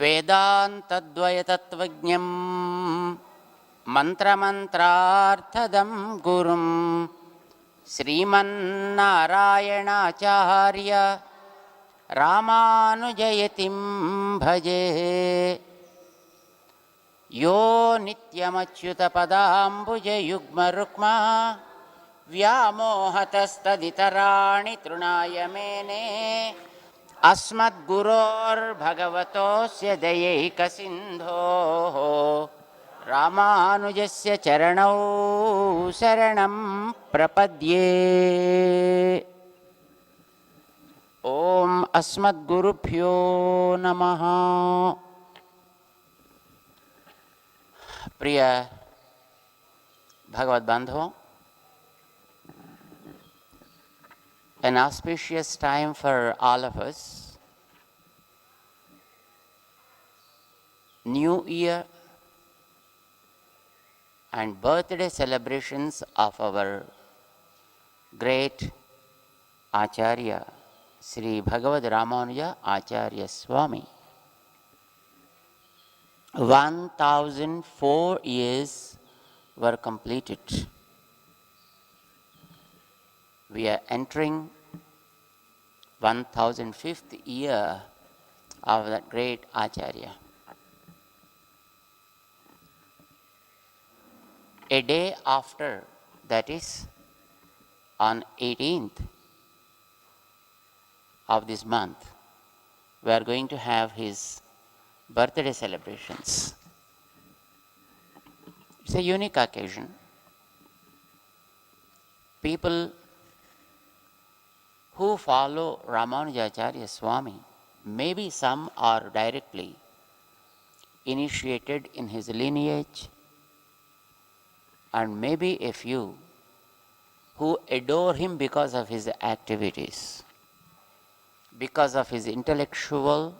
वेदान्तद्वयतत्त्वज्ञं मन्त्रमन्त्रार्थदं गुरुं श्रीमन्नारायणाचार्य रामानुजयतिं भजे। यो नित्यमच्युतपदाम्बुजयुग्मरुक्मा व्यामोहतस्तदितराणि तृणाय मेने अस्मद्गुरोर्भगवतोऽस्य दयैकसिन्धोः रामानुजस्य चरणौ शरणं प्रपद्ये। ॐ अस्मद्गुरुभ्यो नमः। प्रिय भगवत बांधवों, an auspicious time for all of us. New Year and birthday celebrations of our great Acharya, Sri Bhagavad Ramanuja Acharya Swami. 1004 years were completed. We are entering 1005th year of that great Acharya. A day after, that is on 18th of this month, we are going to have his birthday celebrations. It's a unique occasion. People who follow Ramanujacharya Swami, maybe some are directly initiated in his lineage, and maybe a few who adore him because of his activities, because of his intellectual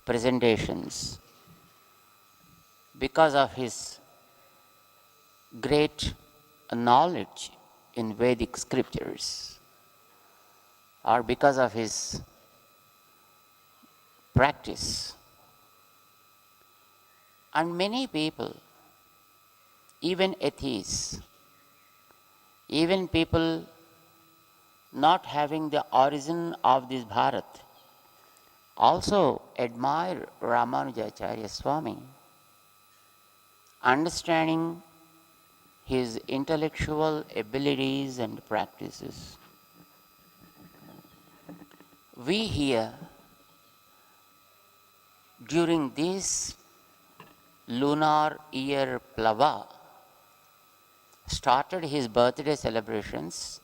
presentations, because of his great knowledge in Vedic scriptures, or because of his practice. And many people, even atheists, even people not having the origin of this Bharat, also admire Ramanujacharya Swami, understanding his intellectual abilities and practices. We here, during this lunar year Plava, started his birthday celebrations,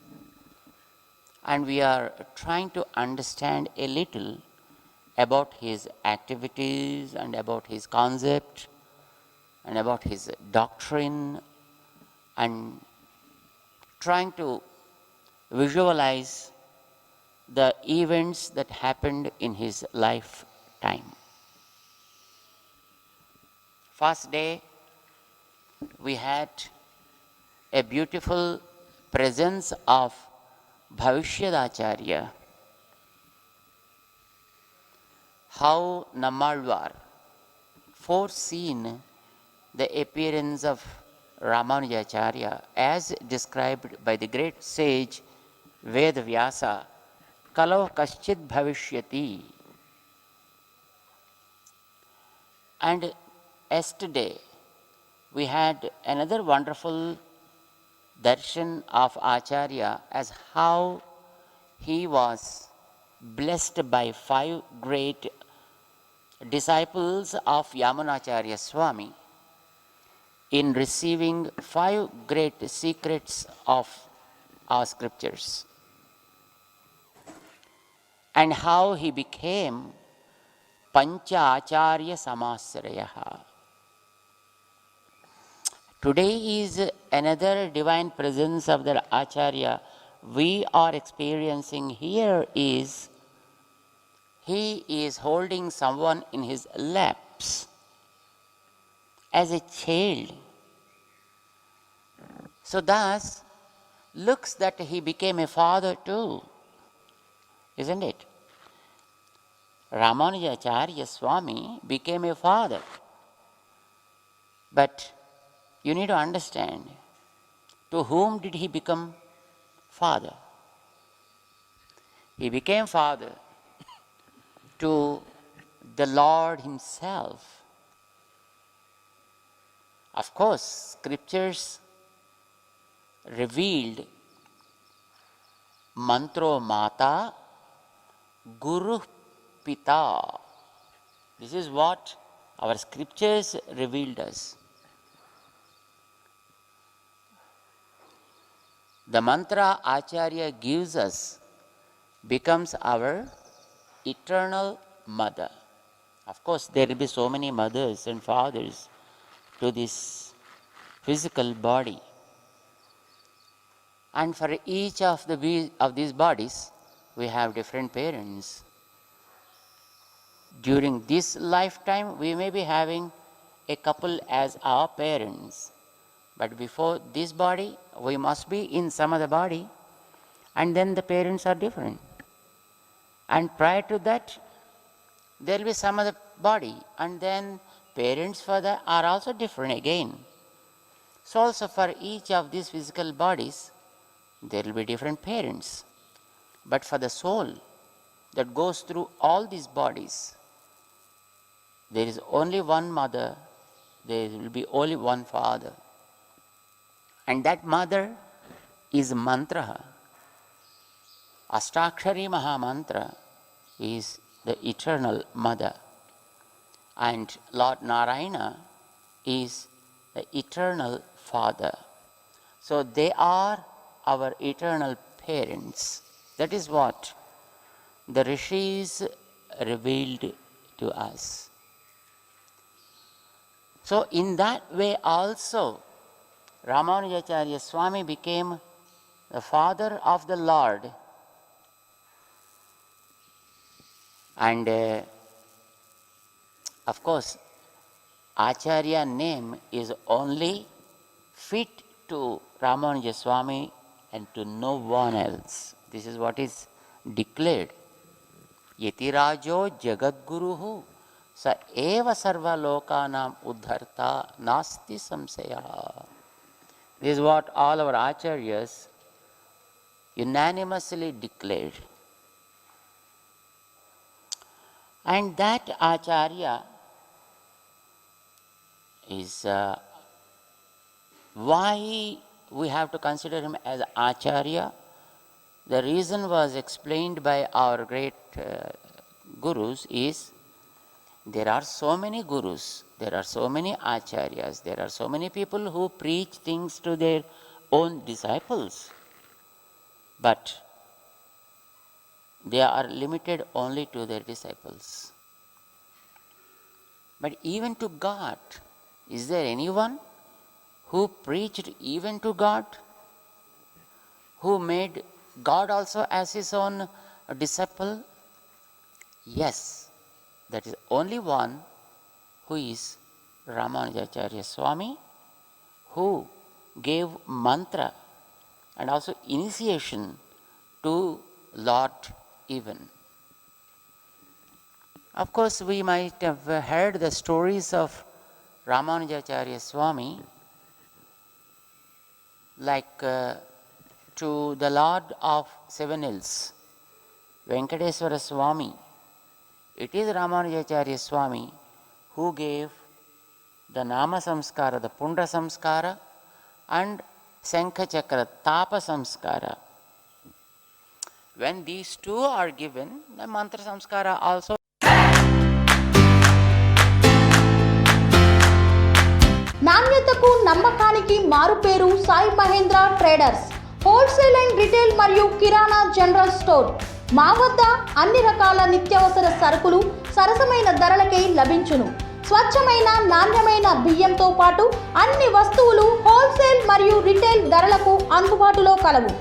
and we are trying to understand a little about his activities and about his concept and about his doctrine, and trying to visualize the events that happened in his lifetime. First day, we had a beautiful presence of Bhavishyadacharya. How Nammalvar foreseen the appearance of Ramanujacharya as described by the great sage Vedavyasa, Kalau Kaschid Bhavishyati. And yesterday we had another wonderful darshan of Acharya as how he was blessed by 5 great disciples of Yamunacharya Swami in receiving 5 great secrets of our scriptures, and how he became Pancha Acharya Samasrayaha. Today is another divine presence of the Acharya we are experiencing here. Is he is holding someone in his laps as a child. So thus looks that he became a father too, isn't it? Ramanujacharya Swami became a father. But you need to understand, to whom did he become father? He became father to the Lord himself. Of course, scriptures revealed mantro mata guru pita. This is what our scriptures revealed us. The mantra Acharya gives us becomes our eternal mother. Of course, there will be so many mothers and fathers to this physical body. And for each of these bodies, we have different parents. During this lifetime, we may be having a couple as our parents. But before this body, we must be in some other body, and then the parents are different. And prior to that, there will be some other body, and then parents for that are also different again. So also for each of these physical bodies, there will be different parents. But for the soul that goes through all these bodies, there is only one mother, there will be only one father. And that mother is mantra. Ashtakshari Mahamantra is the eternal mother. And Lord Narayana is the eternal father. So they are our eternal parents. That is what the rishis revealed to us. So in that way also, Ramanujacharya Swami became the father of the Lord. And of course, Acharya name is only fit to Ramanuja Swami and to no one else. This is what is declared. Yetirajo Jagadguruhu sa eva sarva lokanam uddharta nasti samsaya. This is what all our acharyas unanimously declared. And that acharya is why we have to consider him as acharya. The reason was explained by our great gurus is there are so many gurus, there are so many acharyas, there are so many people who preach things to their own disciples, but they are limited only to their disciples. But even to God, is there anyone who preached even to God, who made God also as his own disciple? Yes, that is only one, who is Ramanujacharya Swami, who gave mantra and also initiation to Lord even. Of course, we might have heard the stories of Ramanujacharya Swami, like to the Lord of Seven Hills, Venkateswara Swami. It is Ramanujacharya Swami who gave the Nama Samskara, the Punda Samskara, and Sankha Chakra, Tapa Samskara. When these two are given, the Mantra Samskara also. నాణ్యతకు నమ్మకానికి మారుపేరు Sai Mahendra traders, wholesale and retail మరియు కిరాణా general store. మా వద్ద అన్ని రకాల నిత్యావసర సరుకులు సరసమైన ధరలకే లభించును. స్వచ్ఛమైన నాణ్యమైన బియ్యంతో పాటు అన్ని వస్తువులు హోల్సేల్ మరియు రిటైల్ ధరలకు అందుబాటులో కలవు.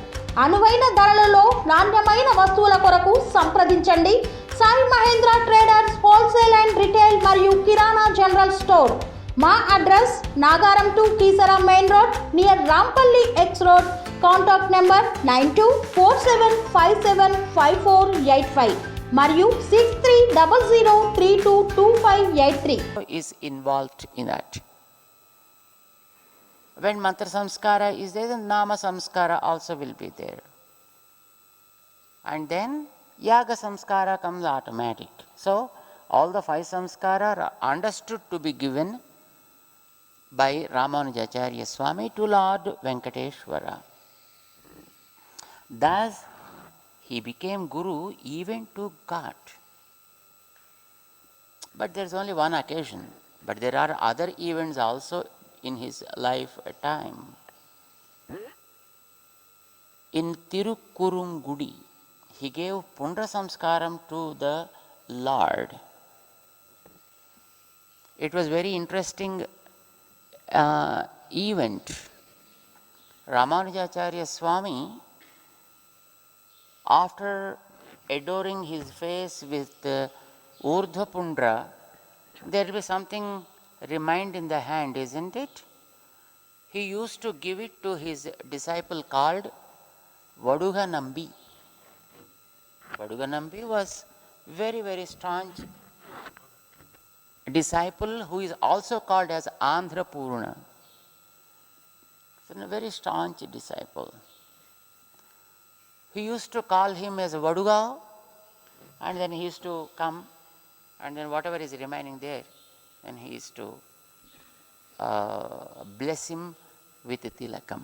అనువైన ధరలలో నాణ్యమైన వస్తువుల కొరకు సంప్రదించండి. Sai Mahendra traders, wholesale and retail మరియు కిరాణా జనరల్ స్టోర్. మా address Nagaram to Keesara main road near Rampalli X road. Contact number 9247575485. మరియు 6300322583. is involved in that. When mantra samskara is there, then nama samskara also will be there. And then yaga samskara comes automatic. So all the 5 samskara are understood to be given by Ramanujacharya Swami to Lord Venkateshwara. Thus he became Guru even to God. But there is only one occasion. But there are other events also in his lifetime. In Tirukkurungudi, he gave Pundra Samskaram to the Lord. It was very interesting event. Ramanujacharya Swami, after adoring his face with Urdhva Pundra, there will be something remained in the hand, isn't it? He used to give it to his disciple called Vaduga Nambi. Vaduga Nambi was very, very staunch disciple who is also called as Andhra Purna. So a very staunch disciple. He used to call him as Vaduga, and then he used to come, and then whatever is remaining there, then he used to bless him with tilakam.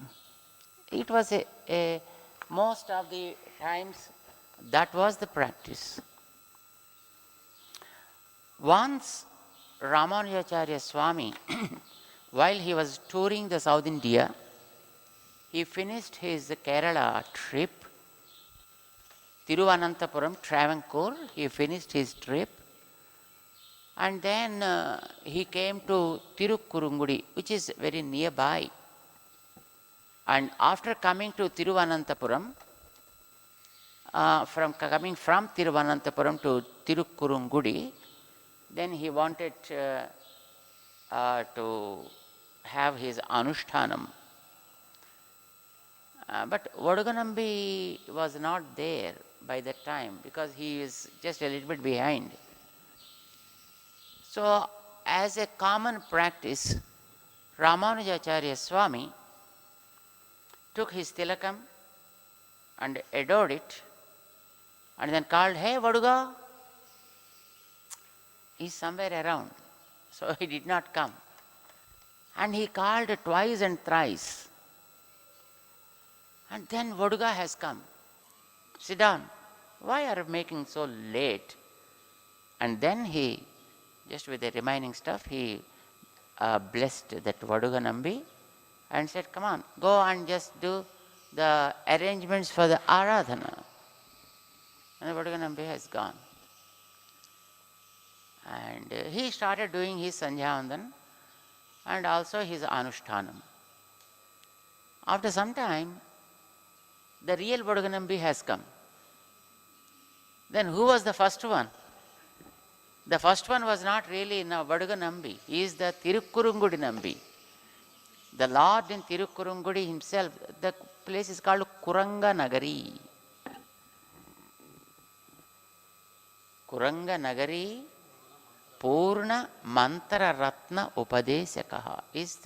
It was a most of the times that was the practice. Once Ramanujacharya Swami, while he was touring the South India, he finished his Kerala trip, Tiruvananthapuram, Travancore, he finished his trip, and then he came to Tirukkurungudi, which is very nearby. And after coming to Tiruvananthapuram, coming from Tiruvananthapuram to Tirukkurungudi, then he wanted to have his Anushtanam. But Vaduganambi was not there by that time because he is just a little bit behind. So, as a common practice, Ramanujacharya Swami took his tilakam and adored it, and then called, "Hey Vaduga!" He's somewhere around, so he did not come. And he called twice and thrice. And then Vaduga has come. "Sit down. Why are you making so late?" And then he, just with the remaining stuff, he blessed that Vaduga Nambi and said, "Come on, go and just do the arrangements for the Aradhana." And Vaduga Nambi has gone. And he started doing his Sandhyavandan and also his Anushtanam. After some time, the real Vaduga Nambi has come. Then who was the first one? The first one was not really Vaduga Nambi. He is the Tirukkurungudi Nambi. The Lord in Tirukkurungudi himself, the place is called Kuranga Nagari. Kuranga Nagari Purna Mantra Ratna Upadesakaha is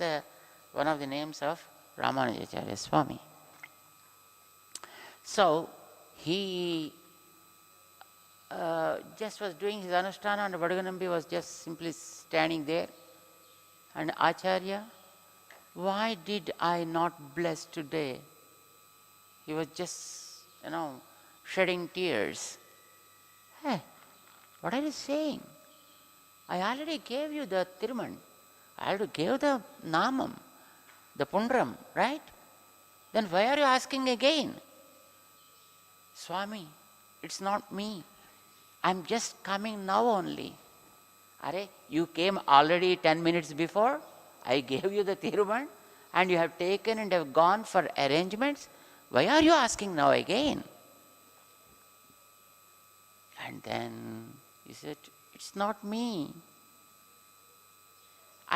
one of the names of Ramanujacharya Swami. So he just was doing his Anushtana, and Vaduga Nambi was just simply standing there. And Acharya, "Why did I not bless today?" He was just, shedding tears. "Hey, what are you saying? I already gave you the Tiruman. I already gave the Namam, the Pundram, right? Then why are you asking again?" "Swami, it's not me. I'm just coming now only." "Are, you came already 10 minutes before. I gave you the Tiruman and you have taken and have gone for arrangements. Why are you asking now again?" And then he said, "It's not me.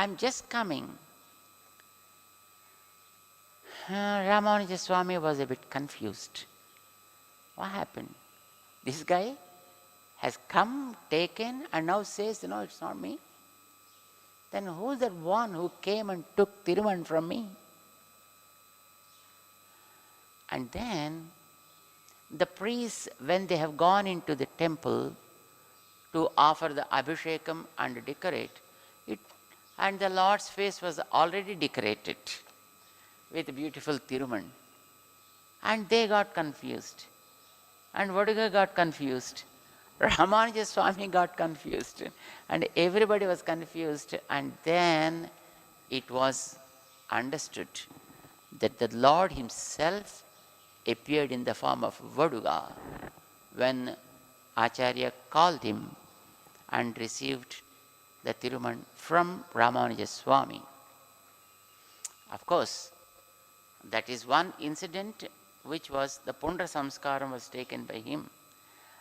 I'm just coming." Ramanuja Swami was a bit confused. What happened? This guy has come, taken, and now says, no, it's not me. Then who's that one who came and took Thiruman from me? And then the priests, when they have gone into the temple to offer the abhishekam and decorate it, and the Lord's face was already decorated with beautiful Thiruman. And they got confused. And Vaduga got confused. Ramanuja Swami got confused. And everybody was confused. And then it was understood that the Lord himself appeared in the form of Vaduga when Acharya called him and received the Thiruman from Ramanuja Swami. Of course, that is one incident which was the Pundra Samskaram was taken by him.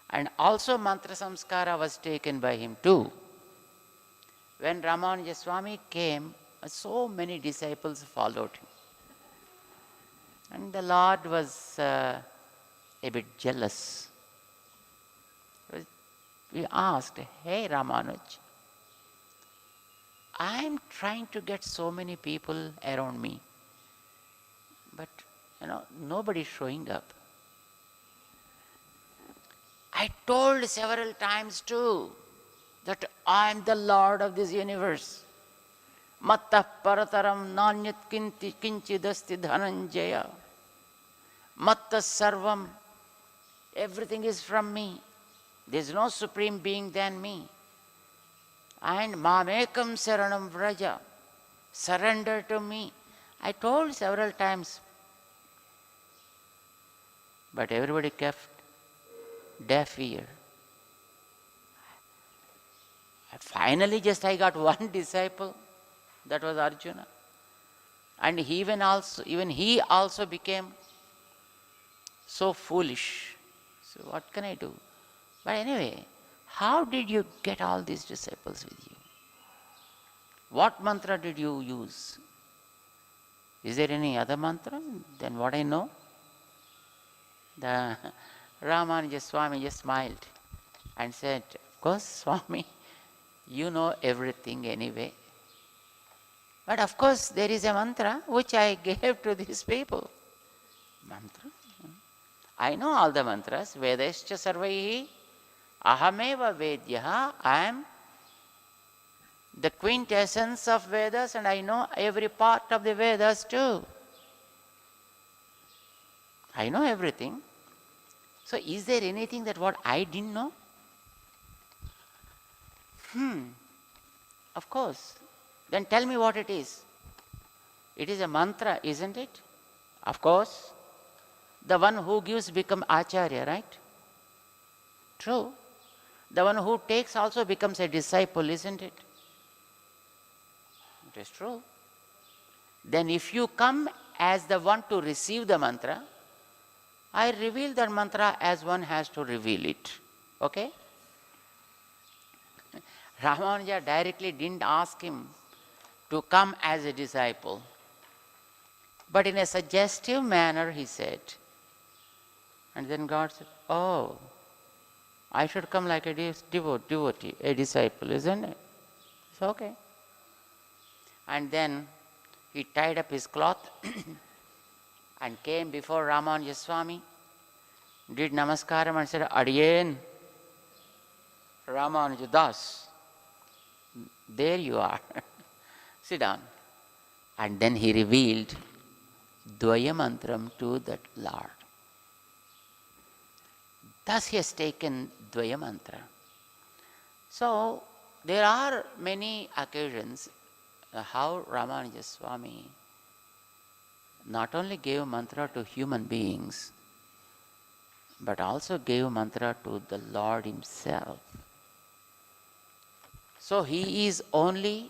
And also Mantra Samskara was taken by him too. When Ramanuja Swami came, so many disciples followed him. And the Lord was a bit jealous. We asked, hey Ramanuj, I am trying to get so many people around me, but nobody is showing up. I told several times too that I am the Lord of this universe. Mattah parataram nanyat kinchidasti dhananjaya. Mattah sarvam. Everything is from me. There is no supreme being than me. And mamekam saranam vraja. Surrender to me. I told several times. But everybody kept deaf ear. Finally, I got one disciple, that was Arjuna. And even he also became so foolish. So what can I do? But anyway, how did you get all these disciples with you? What mantra did you use? Is there any other mantra than what I know? The Ramanuja Swami just smiled and said, of course, Swami, you know everything anyway. But of course, there is a mantra which I gave to these people. Mantra? I know all the mantras. Vedascha sarvaihi ahameva vedyaha. I am the quintessence of Vedas and I know every part of the Vedas too. I know everything. So is there anything that what I didn't know? Of course. Then tell me what it is. It is a mantra, isn't it? Of course. The one who gives become Acharya, right? True. The one who takes also becomes a disciple, isn't it? It is true. Then if you come as the one to receive the mantra, I reveal that mantra as one has to reveal it. Okay? Ramanuja directly didn't ask him to come as a disciple. But in a suggestive manner he said. And then God said, oh, I should come like a devotee, a disciple, isn't it? It's okay. And then he tied up his cloth and came before Ramanuja Swami, did namaskaram and said, Adiyen, Ramanuja Das, there you are, sit down. And then he revealed Dvaya Mantram to that Lord. Thus he has taken Dvaya Mantra. So there are many occasions how Ramanuja Swami not only gave mantra to human beings, but also gave mantra to the Lord himself. So he is only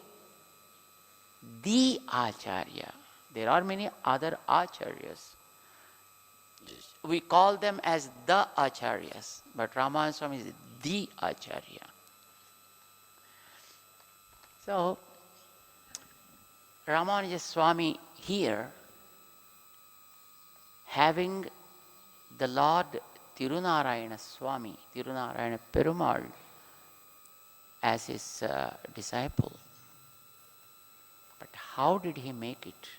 the Acharya. There are many other Acharyas. We call them as the Acharyas, but Ramanuja Swami is the Acharya. So Ramanuja Swami here, having the Lord Tirunarayana Swami, Tirunarayana Perumal, as his disciple. But how did he make it?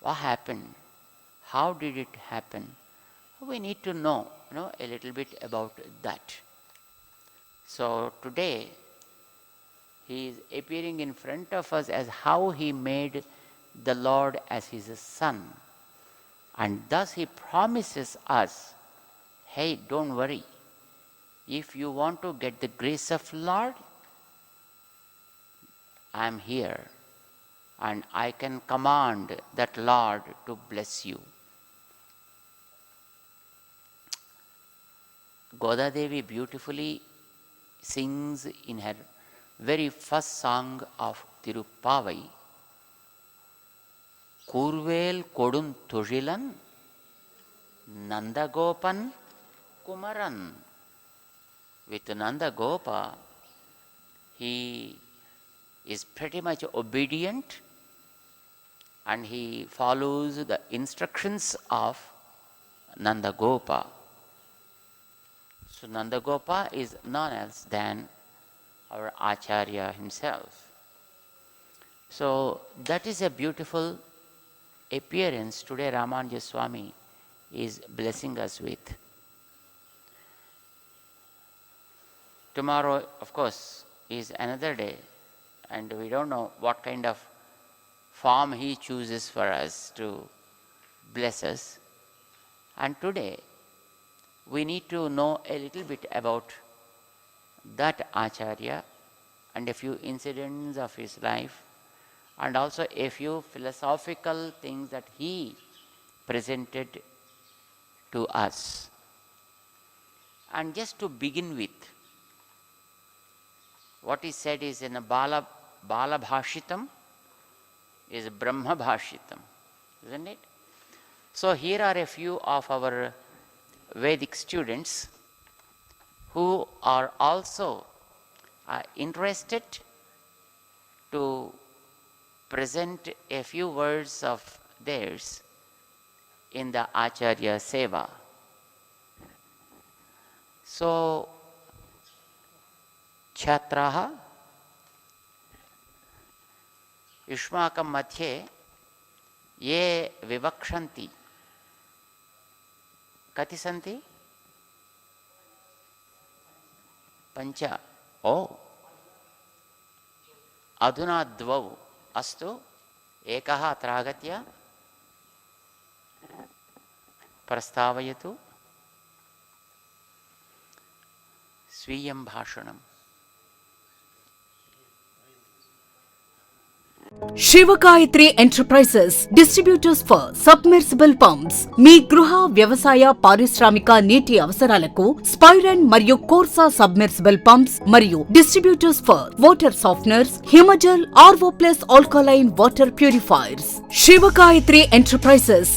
What happened? How did it happen? We need to know, a little bit about that. So today, he is appearing in front of us as how he made the Lord as his son. And thus he promises us, hey, don't worry. If you want to get the grace of Lord, I am here. And I can command that Lord to bless you. Goda Devi beautifully sings in her very first song of Tirupavai, Kurvel Kodun Thujilan Nandagopan Kumaran. With Nandagopa, he is pretty much obedient and he follows the instructions of Nandagopa. So Nandagopa is none else than our Acharya himself. So that is a beautiful appearance today Ramanuja Swami is blessing us with. Tomorrow, of course, is another day, and we don't know what kind of form he chooses for us to bless us. And today, we need to know a little bit about that Acharya and a few incidents of his life, and also a few philosophical things that he presented to us. And just to begin with, what he said is in a Bala Bhashitam is Brahma Bhashitam, isn't it? So here are a few of our Vedic students who are also interested to present a few words of theirs in the Acharya Seva. So, Chhatraha Yushmakam Madhye Ye Vivakshanti Kati Santi? Pancha. Oh. Adhuna Dvau Astu Ekaha Atragatya Prastavayatu Swiyam Bhashanam. Shivagayatri enterprises distributors for submersible pumps మీ గృహ వ్యవసాయ పారిశ్రామిక నీటి అవసరాలకు స్పైరన్ మరియు కోర్సా submersible pumps మరియు distributors for water softeners Himajal RO plus alkaline water purifiers Shivagayatri enterprises